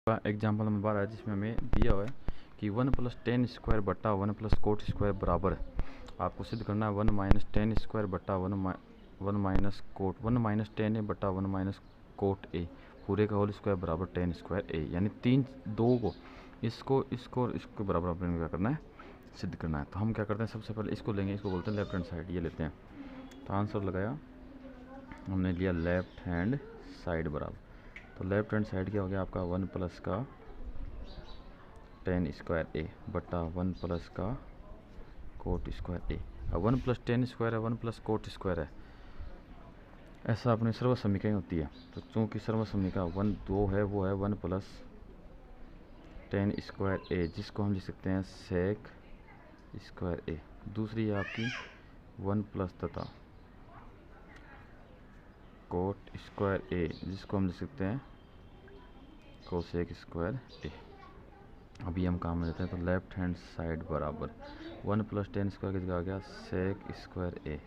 Example number 12 है जिसमें हमें दिया हुआ है कि 1 + tan स्क्वायर बटा 1 + कोट स्क्वायर बराबर है। आपको सिद्ध करना है 1 - tan स्क्वायर बटा 1 - tan a बटा 1 - कोट a पूरे का होल स्क्वायर बराबर tan स्क्वायर a, यानी दो को इसको बराबर अपने क्या करना है, सिद्ध करना है। तो हम क्या करते हैं, सबसे पहले इसको लेंगे, इसको बोलते हैं लेफ्ट हैंड साइड, ये लेते हैं। तो आंसर लगाया हमने, लिया लेफ्ट हैंड साइड बराबर। तो लेफ्ट हैंड साइड क्या हो गया आपका 1 + का tan स्क्वायर a बटा 1 + का कोट स्क्वायर a। अब 1 + tan स्क्वायर है, 1 + कोट स्क्वायर है, ऐसा अपनी सर्व समीकरण होती है। तो चूँकि सर्व समीकरण 1 2 है, वो है 1 + tan स्क्वायर a, जिसको हम लिख सकते हैं sec स्क्वायर a। दूसरी है आपकी 1 + तथा कोट स्क्वायर a, जिसको हम लिख सकते हैं कोसेक स्क्वायर a। अभी हम काम में लेते हैं। तो लेफ्ट हैंड साइड बराबर 1 + tan स्क्वायर की जगह आ गया सेक स्क्वायर a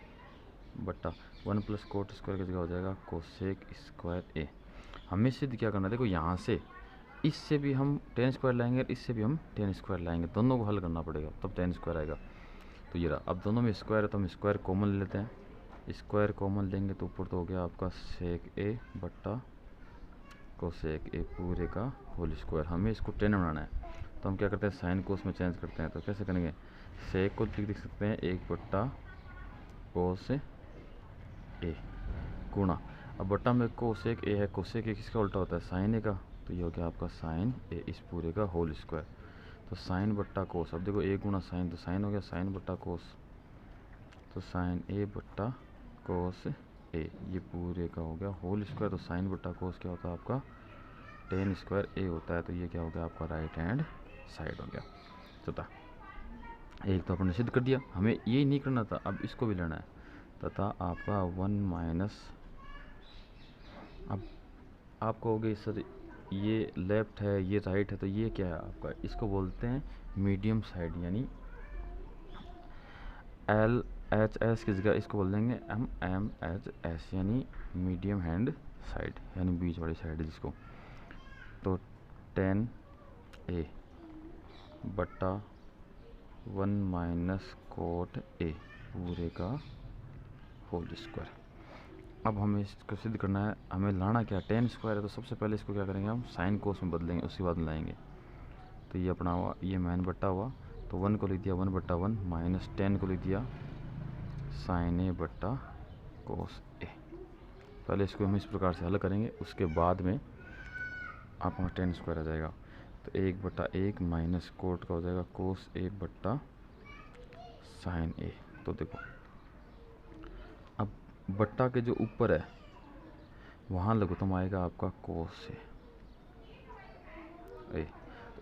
बटा 1 + कोट स्क्वायर की जगह हो जाएगा कोसेक स्क्वायर a। हमें सिद्ध क्या करना है, देखो यहाँ से इससे भी हम tan स्क्वायर लाएंगे, इससे भी हम tan स्क्वायर लाएंगे, दोनों को हल करना पड़ेगा तब tan स्क्वायर आएगा। तो ये रहा, अब दोनों में स्क्वायर है तो हम स्क्वायर कॉमन ले लेते हैं। स्क्वायर कॉमन लेंगे तो ऊपर तो हो गया आपका सेक a बटा कोसेक a पूरे का होल स्क्वायर। हमें इसको tan बनाना है तो हम क्या करते हैं, साइन कोस में चेंज करते हैं। तो कैसे करेंगे, सेक को लिख सकते हैं 1 बटा कोस ए गुणा, अब बटा में कोसेक ए है, कोसेक ए किसका उल्टा होता है, साइन ए का, तो ये हो गया आपका साइन ए इस पूरे का होल स्क्वायर। तो साइन बट्टा कोस, अब देखो ए गुणा साइन, तो साइन हो गया साइन बट्टा कोस, तो साइन ए बट्टा कोस ए, ये पूरे का हो गया होल स्क्वायर। तो साइन बट्टा कोस क्या होता है आपका tan स्क्वायर ए होता है। तो ये क्या हो गया आपका राइट हैंड साइड हो गया। तथा एक तो अपने सिद्ध कर दिया, हमें ये नहीं करना था, अब इसको भी लेना है। तथा आपका 1 - अब आपको हो गई सर ये लेफ्ट है ये राइट है, तो ये क्या है आपका, इसको बोलते हैं मीडियम साइड, यानी LHS की जगह इसको बोल देंगे MMHS, यानी मीडियम हैंड साइड, यानी बीच वाली साइड जिसको। तो tan a बटा 1 - कोट a पूरे का होल स्क्वायर। अब हमें इसको सिद्ध करना है, हमें लाना क्या, tan स्क्वायर है, तो सबसे पहले इसको क्या करेंगे, हम साइन कोस में बदलेंगे, उसके बाद लाएंगे। तो ये अपना हुआ, ये मैन बट्टा हुआ, तो 1 को लिख दिया 1/1 माइनस tan को लिख दिया साइन ए बट्टा कोस ए। पहले इसको हम इस प्रकार से हल करेंगे, उसके बाद में आपका tan स्क्वायर आ जाएगा। तो 1/1 माइनस कोट का हो जाएगा कोस ए बट्टा साइन ए। तो देखो अब बट्टा के जो ऊपर है वहाँ लघुत्तम आएगा आपका कोस ए,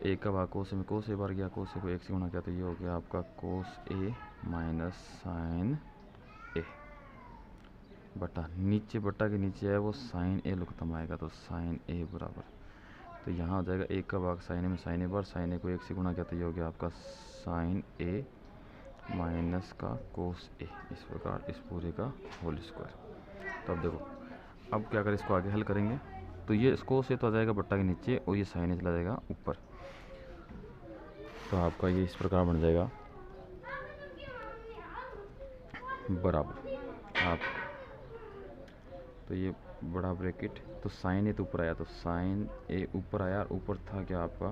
एक का भाग कोस में कोस ए बार गया, कोस ए को 1 से गुणा किया, तो ये हो गया आपका कोस ए माइनस साइन ए बटा नीचे, बट्टा के नीचे है वो साइन ए लघुत्तम आएगा, तो साइन ए बराबर, तो यहाँ हो जाएगा 1 का भाग साइन ए में साइन ए बार, साइन ए को 1 से गुणा किया, तो ये हो गया आपका साइन ए माइनस का कोस ए, इस प्रकार इस पूरे का होल स्क्वायर। तो अब देखो, अब क्या करें, इसको आगे हल करेंगे, तो ये कोस ए तो आ जाएगा बट्टा के नीचे और ये साइन ए चला जाएगा ऊपर। तो आपका ये इस प्रकार बन जाएगा बराबर आप, तो ये बड़ा ब्रैकेट, तो साइन ए तो ऊपर आया, तो साइन ए ऊपर आया, और ऊपर था क्या आपका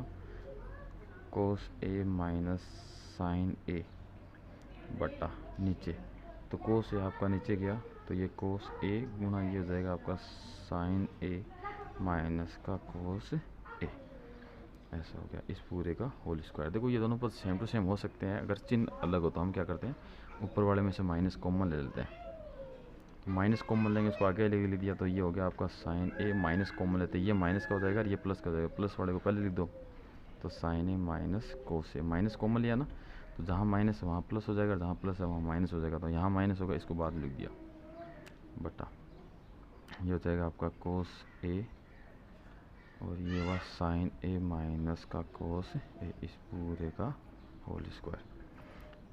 कोस ए माइनस साइन ए बट्टा नीचे, तो कोस ए आपका नीचे गया, तो ये कोस ए गुणा ये हो जाएगा आपका साइन ए माइनस का कोस ए, ऐसा हो गया इस पूरे का होल स्क्वायर। देखो ये दोनों पद सेम टू सेम हो सकते हैं, अगर चिन्ह अलग हो तो हम क्या करते हैं, ऊपर वाले में से माइनस कॉमन ले लेते हैं। तो माइनस कॉमन लेंगे, उसको आगे लिख दिया, तो ये हो गया आपका साइन ए, माइनस कॉमन लेते हैं, ये माइनस का हो जाएगा, ये प्लस का हो जाएगा, प्लस वाले को पहले लिख दो, तो साइन ए माइनस कोस ए, माइनस कॉमन लिया ना, तो जहाँ माइनस है वहाँ प्लस हो जाएगा, जहाँ प्लस है वहाँ माइनस हो जाएगा, तो यहाँ माइनस होगा, इसको बाद लिख दिया बटा, ये हो जाएगा आपका कोस ए, और ये हुआ साइन ए माइनस का कोस ए, इस पूरे का होल स्क्वायर।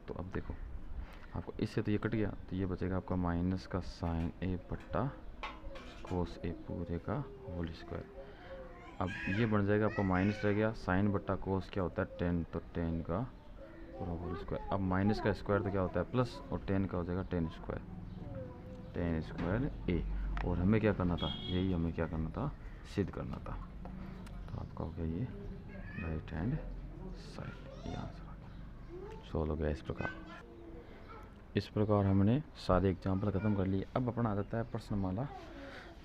तो अब देखो आपको इससे तो ये कट गया, तो ये बचेगा आपका माइनस का साइन ए बट्टा कोस ए पूरे का होल स्क्वायर। अब ये बन जाएगा आपका माइनस रह गया, साइन बट्टा कोस क्या होता है 10, तो 10 का पूरा होल स्क्वायर। अब माइनस का स्क्वायर तो क्या होता है प्लस, और 10 का हो जाएगा 10 स्क्वायर, 10 स्क्वायर ए। और हमें क्या करना था, यही हमें क्या करना था, सिद्ध करना था। तो आपका हो गया ये राइट हैंड साइड, ये आंसर आ गया, सोल्व हो गया। इस प्रकार हमने सारे एग्जाम्पल ख़त्म कर लिए। अब अपना आ जाता है प्रश्न माला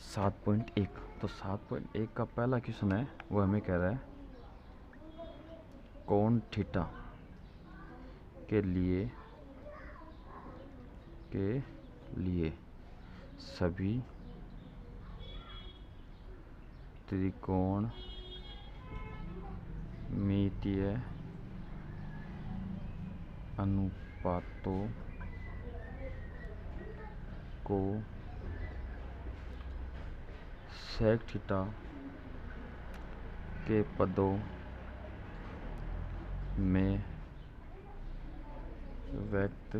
7.1। तो 7.1 का पहला क्वेश्चन है, वो हमें कह रहा है कोण थीटा के लिए सभी त्रिकोणमितीय अनुपातों को सेक थीटा के पदों में व्यक्त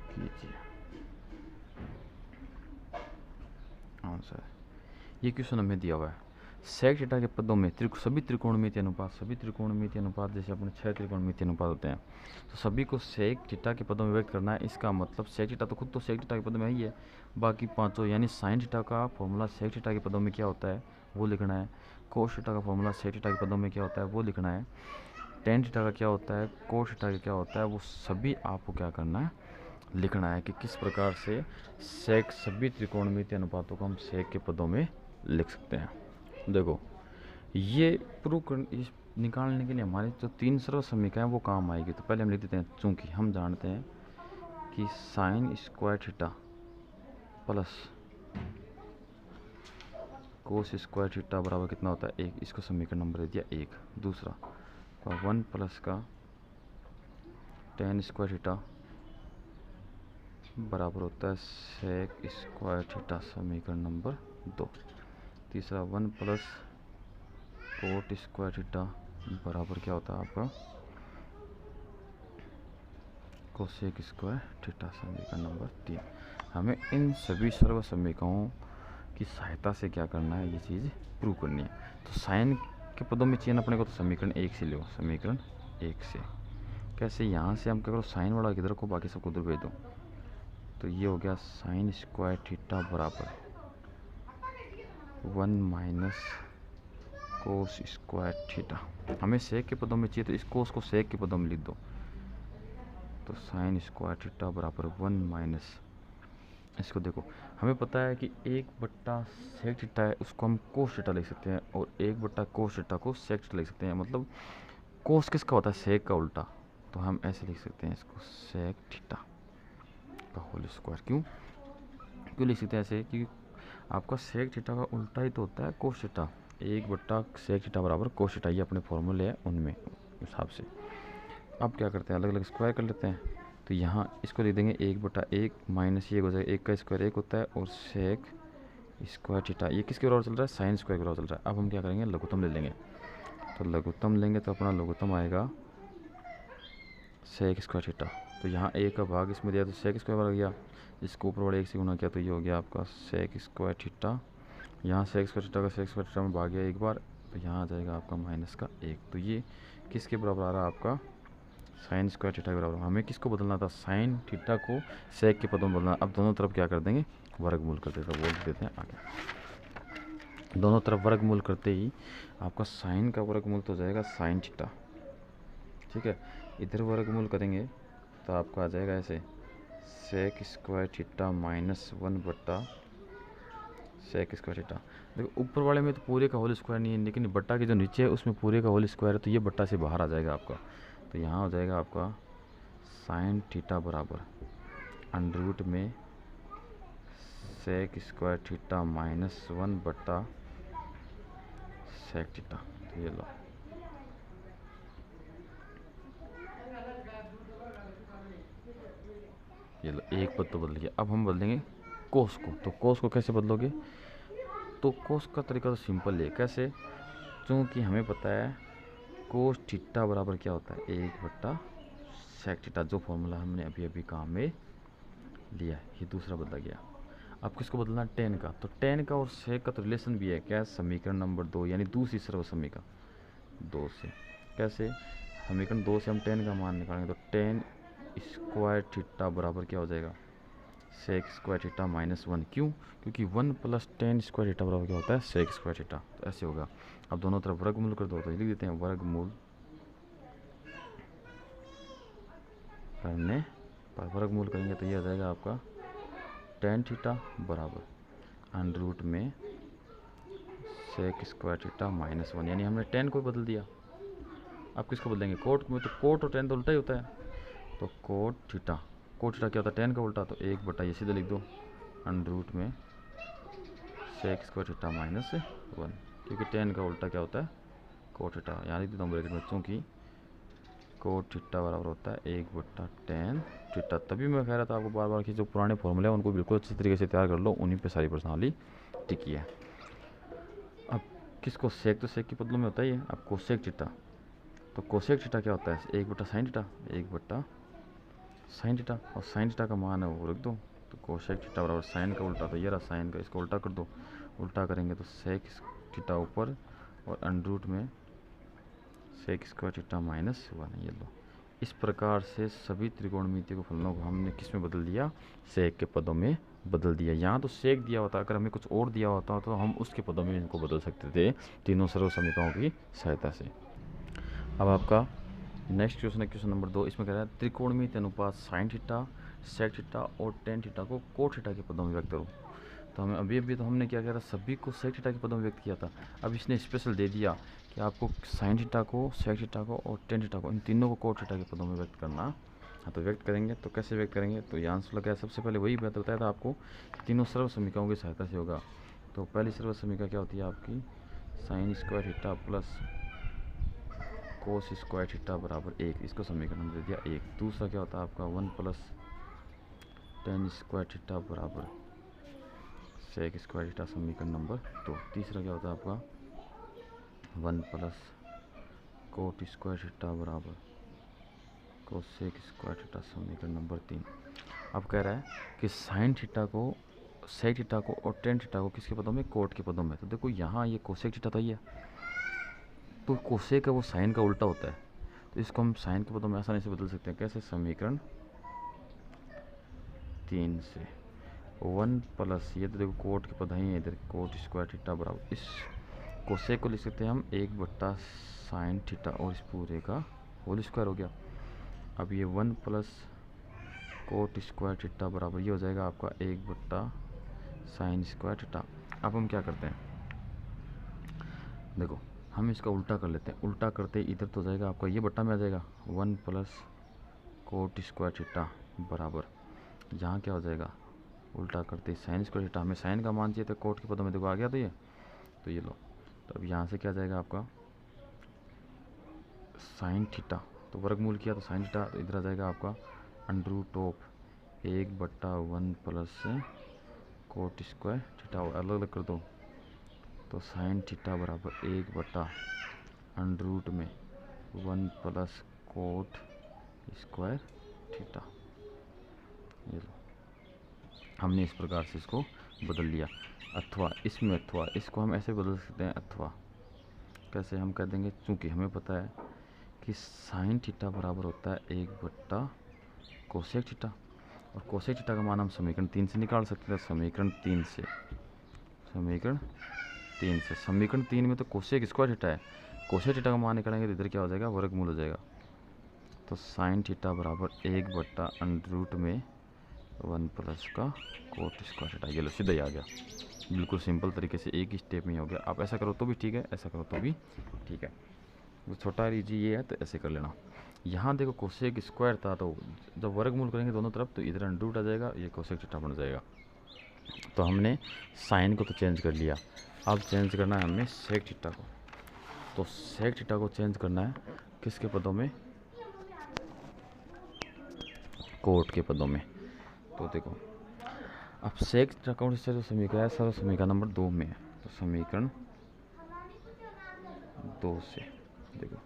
कीजिए। आंसर, ये क्वेश्चन हमें दिया हुआ है सेक थीटा के पदों में सभी त्रिकोणमितीय अनुपात जैसे अपने 6 त्रिकोणमितीय अनुपात होते हैं, तो सभी को सेक थीटा के पदों में व्यक्त करना है। इसका मतलब सेक थीटा तो खुद तो सेक थीटा के पदों में ही है, बाकी पांचों यानी साइन थीटा का फॉर्मूला सेक थीटा के पदों में क्या होता है वो लिखना है, कोस थीटा का फॉर्मूला सेक थीटा के पदों में क्या होता है वो लिखना है, टेन थीटा का क्या होता है, कोस थीटा का क्या होता है, वो सभी आपको क्या करना है लिखना है कि किस प्रकार से सेक सभी त्रिकोणमितीय अनुपातों को हम सेक के पदों में लिख सकते हैं। देखो ये इस निकालने के लिए हमारी जो 3 सरल समीकरण वो काम आएगी। तो पहले हम लिख देते हैं, चूंकि हम जानते हैं कि sine square theta plus cos square theta बराबर कितना होता है 1, इसको समीकरण नंबर दे दिया 1। दूसरा 1 प्लस का टेन स्क्वायर थीटा बराबर होता है सेक स्क्वायर थीटा, समीकरण नंबर 2। तीसरा 1 प्लस कोट स्क्वायर थीटा बराबर क्या होता है आपका कोसेक स्क्वायर थीटा, समीकरण नंबर 3। हमें इन सभी सर्व समीकरणों की सहायता से क्या करना है, ये चीज़ प्रूव करनी है। तो साइन के पदों में चाहिए अपने को, तो समीकरण 1 से लो, समीकरण 1 से कैसे, यहाँ से हम क्या करो साइन वाला किधर को बाकी सबको उधर भेज दो। तो ये हो गया साइन स्क्वायर थीटा बराबर 1 माइनस कोस स्क्वायर थीटा। हमें सेक के पदों में चाहिए, तो इस कोस को सेक के पदों में लिख दो। तो साइन स्क्वायर थीटा बराबर 1 माइनस, इसको देखो हमें पता है कि 1/, सेक थीटा है उसको हम कोस थीटा लिख सकते हैं, और 1/, कोस थीटा को सेक थीटा लिख सकते हैं। मतलब कोस किसका होता है, सेक का उल्टा। तो हम ऐसे लिख सकते हैं इसको सेक थीटा का होल स्क्वायर। क्यों लिख सकते हैं ऐसे, क्योंकि आपका सेक थीटा का उल्टा ही तो होता है कोस थीटा। 1/, सेक थीटा बराबर कोस थीटा, ये अपने फॉर्मूले हैं उनमें हिसाब से। अब क्या करते हैं, अलग अलग स्क्वायर कर लेते हैं। तो यहाँ इसको लिख देंगे 1/1 माइनस ये हो जाएगा 1 का स्क्वायर 1 होता है, और सेक स्क्वायर थीटा ये किसके बराबर चल रहा है, साइन स्क्वायर के बराबर चल रहा है। अब हम क्या करेंगे, लघुत्तम ले लेंगे। तो लघुत्तम लेंगे तो अपना लघुत्तम आएगा सेक स्क्वायर थीटा। तो यहाँ a का भाग इसमें दिया तो सेक स्क्वायर बन गया, इसको ऊपर वाले 1 से गुना किया तो ये हो गया आपका सेक स्क्वायर थीटा। यहाँ सेक स्क्वायर थीटा का सेक स्क्वायर थीटा में भाग गया एक बार, तो यहाँ आ जाएगा आपका माइनस का 1। तो ये किसके बराबर आ रहा है आपका साइन स्क्वायर थीटा के बराबर। हमें किसको बदलना था, साइन थीटा को सेक के पदों में बदलना। अब दोनों तरफ क्या कर देंगे, वर्गमूल कर देते, बोल देते हैं आगे। दोनों तरफ वर्गमूल करते ही आपका साइन का वर्गमूल तो हो जाएगा साइन थीटा, ठीक है। इधर वर्गमूल करेंगे तो आपका आ जाएगा ऐसे sec square theta minus 1/, sec square theta. देखो ऊपर वाले में तो पूरे का होल स्क्वायर नहीं है, लेकिन बट्टा के जो नीचे है उसमें पूरे का होल स्क्वायर है, तो ये बट्टा से बाहर आ जाएगा आपका। तो यहाँ हो जाएगा आपका साइन थीटा बराबर अंडर में sec square theta minus 1/, sec theta. तो ये लो, ये लो एक पद तो बदल गया। अब हम बदलेंगे कोस को। तो कोस को कैसे बदलोगे, तो कोस का तरीका तो सिंपल है। कैसे, क्योंकि हमें पता है कोस थीटा बराबर क्या होता है 1/, सेक थीटा, जो फॉर्मूला हमने अभी अभी काम में लिया है, ये दूसरा बदला गया। अब किसको बदलना है, टेन का। तो टेन का और सेक का तो रिलेशन भी है क्या, समीकरण नंबर 2 यानी दूसरी सर्व समीकरण 2 से। कैसे, समीकरण 2 से हम टेन का मान निकालेंगे तो टेन स्क्वायर थीटा बराबर क्या हो जाएगा, सेक स्क्वायर थीटा -1। क्यों, क्योंकि 1 + टेन स्क्वायर थीटा बराबर क्या होता है, सेक स्क्वायर थीटा। तो ऐसे होगा। अब दोनों तरफ वर्गमूल कर दो, तो लिख देते हैं वर्गमूल करने पर, वर्गमूल करेंगे तो ये आ जाएगा आपका टेन थीटा बराबर अंडर रूट में सेक स्क्वायर थीटा -1, यानी हमने टेन को बदल दिया। अब किसको बदलेंगे, कोट में। तो कोट और टेन तो उल्टा ही होता है, तो कोट थीटा क्या होता है, टेन का उल्टा। तो 1 ये सीधे लिख दो अंडर रूट में सेक स्क्वायर थीटा -1, क्योंकि टेन का उल्टा क्या होता है, कोट थीटा। यहाँ लिख देता हूँ ब्रैकेट में, चूँकि कोट थीटा बराबर होता है 1/tan थीटा। तभी मैं कह रहा था आपको बार बार कि जो पुराने फॉर्मूले हैं उनको बिल्कुल अच्छी तरीके से तैयार कर लो, उन्हीं पे सारी प्रश्नावली टिकी है। अब किसको, सेक तो सेक के बदलों में होता ही है। अब कोसेक थीटा, तो कोसेक थीटा क्या होता है, 1/sin थीटा, 1/sin थीटा। और साइन थीटा का मान है वो रख दो। तो कोसेक थीटा बराबर साइन का उल्टा, तो ये रहा साइन का, इसको उल्टा कर दो। उल्टा करेंगे तो सेक थीटा ऊपर और अंडर रूट में सेक स्क्वायर थीटा -1, ये लो। इस प्रकार से सभी त्रिकोणमितीय फलनों को हमने किस में बदल दिया, सेक के पदों में बदल दिया। यहाँ तो सेक दिया होता, अगर हमें कुछ और दिया होता तो हम उसके पदों में इनको बदल सकते थे तीनों सर्व समीकरणों की सहायता से। अब आपका नेक्स्ट क्वेश्चन है क्वेश्चन नंबर 2। इसमें कह रहा है त्रिकोणमितीय अनुपात साइन थीटा, सेक थीटा और टेन थीटा को कोट थीटा के पदों में व्यक्त करो। तो हमें अभी तो हमने क्या करा, सभी को सेक थीटा के पदों में व्यक्त किया था। अब इसने स्पेशल दे दिया कि आपको साइन थीटा को, सेक थीटा को और टेन थीटा को, इन तीनों को कोट थीटा के पदों में व्यक्त करना। हाँ, तो व्यक्त करेंगे तो कैसे व्यक्त करेंगे, तो ये आंसर लगा है। सबसे पहले वही बात बताया था आपको, तीनों सर्व समीकरणों की सहायता से होगा। तो पहली सर्व समीकरण क्या होती है आपकी, sine square theta plus cos square theta बराबर 1, इसको समीकरण नंबर दे दिया 1। दूसरा क्या होता है आपका 1 + टेन स्क्वायर थीटा बराबर सेक स्क्वायर थीटा, समीकरण नंबर 2। तीसरा क्या होता है आपका 1 + कोट स्क्वायर थीटा बराबर कोसेक स्क्वायर थीटा, समीकरण नंबर 3। अब कह रहा है कि साइन थीटा को, सेक थीटा को और टेन थीटा को किसके पदों में, कोट के पदों में। तो देखो यहाँ ये कोसेक थीटा तो ही है, तो कोसेक है वो साइन का उल्टा होता है, तो इसको हम साइन के पदों में आसानी से बदल सकते हैं। कैसे, समीकरण 3 से 1 + ये तो देखो कोट के पद हैं इधर, कोट स्क्वायर थीटा बराबर, इस कोसेक को लिख सकते हैं हम 1/sin थीटा और इस पूरे का होल स्क्वायर हो गया। अब ये 1 + कोट स्क्वायर थीटा बराबर ये हो जाएगा आपका 1/sin स्क्वायर थीटा। अब हम क्या करते हैं, देखो हम इसका उल्टा कर लेते हैं। उल्टा करते इधर तो जाएगा आपका ये बट्टा में आ जाएगा 1 + कोट स्क्वायर थीटा बराबर, यहाँ क्या हो जाएगा, उल्टा करते साइन स्क्वायर थीटा। हमें साइन का मान चाहिए तो कोट के पदों में देखो आ गया, तो ये लो। तो अब यहाँ से क्या जाएगा आपका साइन थीटा, तो वर्गमूल किया तो साइन थीटा, तो इधर आ जाएगा आपका under root of 1/1 + cot square theta, अलग अलग कर दो। तो साइन थीटा बराबर 1/अंडर रूट में 1 + कोट स्क्वायर थीटा, ये लो। हमने इस प्रकार से इसको बदल लिया। अथवा इसमें, अथवा इसको हम ऐसे बदल सकते हैं, अथवा कैसे, हम कह देंगे चूँकि हमें पता है कि साइन थीटा बराबर होता है 1/कोसेक थीटा, और कोसेक थीटा का मान हम समीकरण 3 से निकाल सकते हैं। समीकरण 3 से, समीकरण 3 में तो कोसेक स्क्वायर थीटा है, कोसेक थीटा का मान निकालेंगे तो इधर क्या हो जाएगा, वर्गमूल हो जाएगा। तो साइन थीटा बराबर 1/अंडर रूट में 1 + का कोट स्क्वायर थीटा, ये लो सीधा ही आ गया। बिल्कुल सिंपल तरीके से एक ही स्टेप में ही हो गया। आप ऐसा करो तो भी ठीक है, ऐसा करो तो भी ठीक है। वो छोटा रीजी ये है तो ऐसे कर लेना। यहाँ देखो कोसेक स्क्वायर था, तो जब वर्गमूल करेंगे दोनों तरफ तो इधर अंडर रूट आ जाएगा, ये कोसेक थीटा बन जाएगा। तो हमने साइन को तो चेंज कर लिया, अब चेंज करना है हमें सेक थीटा को। तो सेक थीटा को चेंज करना है किसके पदों में, कोट के पदों में। तो देखो अब सेक थीटा कौन से जो समीकरण है, सर समीकरण नंबर 2 में है। तो समीकरण 2 से देखो,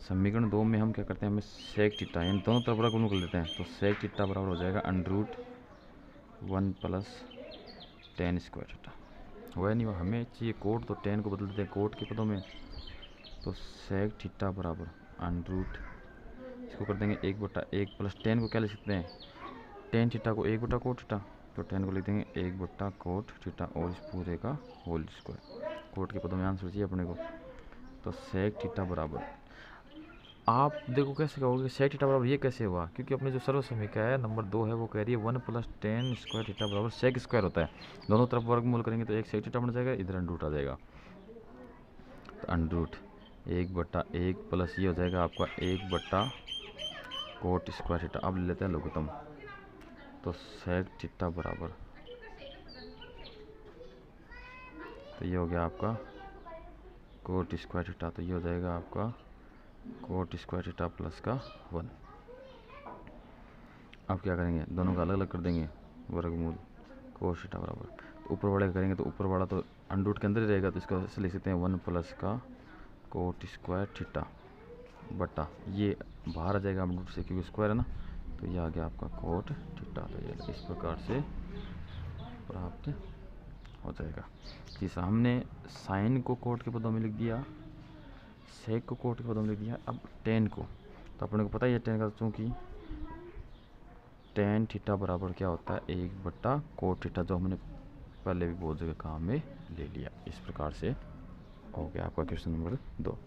समीकरण 2 में हम क्या करते हैं, हमें सेक थीटा यानी दोनों तरफ वर्गमूल कर लेते हैं। तो सेक थीटा बराबर हो जाएगा under root 1 + tan square theta. हुआ नहीं हुआ, हमें चाहिए कोट, तो टेन को बदल देते हैं कोट के पदों में, तो सेक थीटा बराबर अंडर रूट, इसको कर देंगे 1/1 प्लस टेन को क्या लिख सकते हैं, टेन थीटा को 1/कोट थीटा, तो टेन को लिख देंगे 1/कोट थीटा और इस पूरे का होल स्क्वायर। कोट के पदों में आंसर चाहिए अपने को, तो सेक थीटा बराबर, आप देखो कैसे कहोगे सेक थीटा बराबर ये कैसे हुआ, क्योंकि अपने जो सर्व समीकरण है नंबर 2 है वो कह रही है 1 + टेन स्क्वायर थीटा बराबर सेक स्क्वायर होता है। दोनों तरफ वर्गमूल करेंगे तो एक सेक थीटा बन जाएगा, इधर अंडर रूट आ जाएगा, तो अंडर रूट 1/1 प्लस ये हो जाएगा आपका 1/कोट स्क्वायर थीटा। अब ले लेते हैं लघुत्तम, तो सेक थीटा बराबर, तो ये हो गया आपका कोट स्क्वायर थीटा, तो ये हो जाएगा आपका कोट स्क्वायर थीटा प्लस का 1। अब क्या करेंगे, दोनों का अलग अलग कर देंगे वर्गमूल, कोट थीटा बराबर, तो ऊपर वाले का करेंगे तो ऊपर वाला तो अंडर रूट के अंदर ही रहेगा, तो इसको ऐसे लिख सकते हैं 1 प्लस का कोट स्क्वायर थीटा बटा, ये बाहर आ जाएगा अंडर रूट से क्योंकि स्क्वायर है ना, तो ये आ गया आपका कोट थीटा। तो ये इस प्रकार से प्राप्त हो जाएगा कि हमने साइन को कोट के पदों में लिख दिया, सेक को कोट के पदों में लिख दिया, अब टेन को, तो अपने को पता ही है टेन का, चूँकि टेन थीटा बराबर क्या होता है 1/कोट थीटा, जो हमने पहले भी बहुत जगह काम में ले लिया। इस प्रकार से हो गया आपका क्वेश्चन नंबर 2।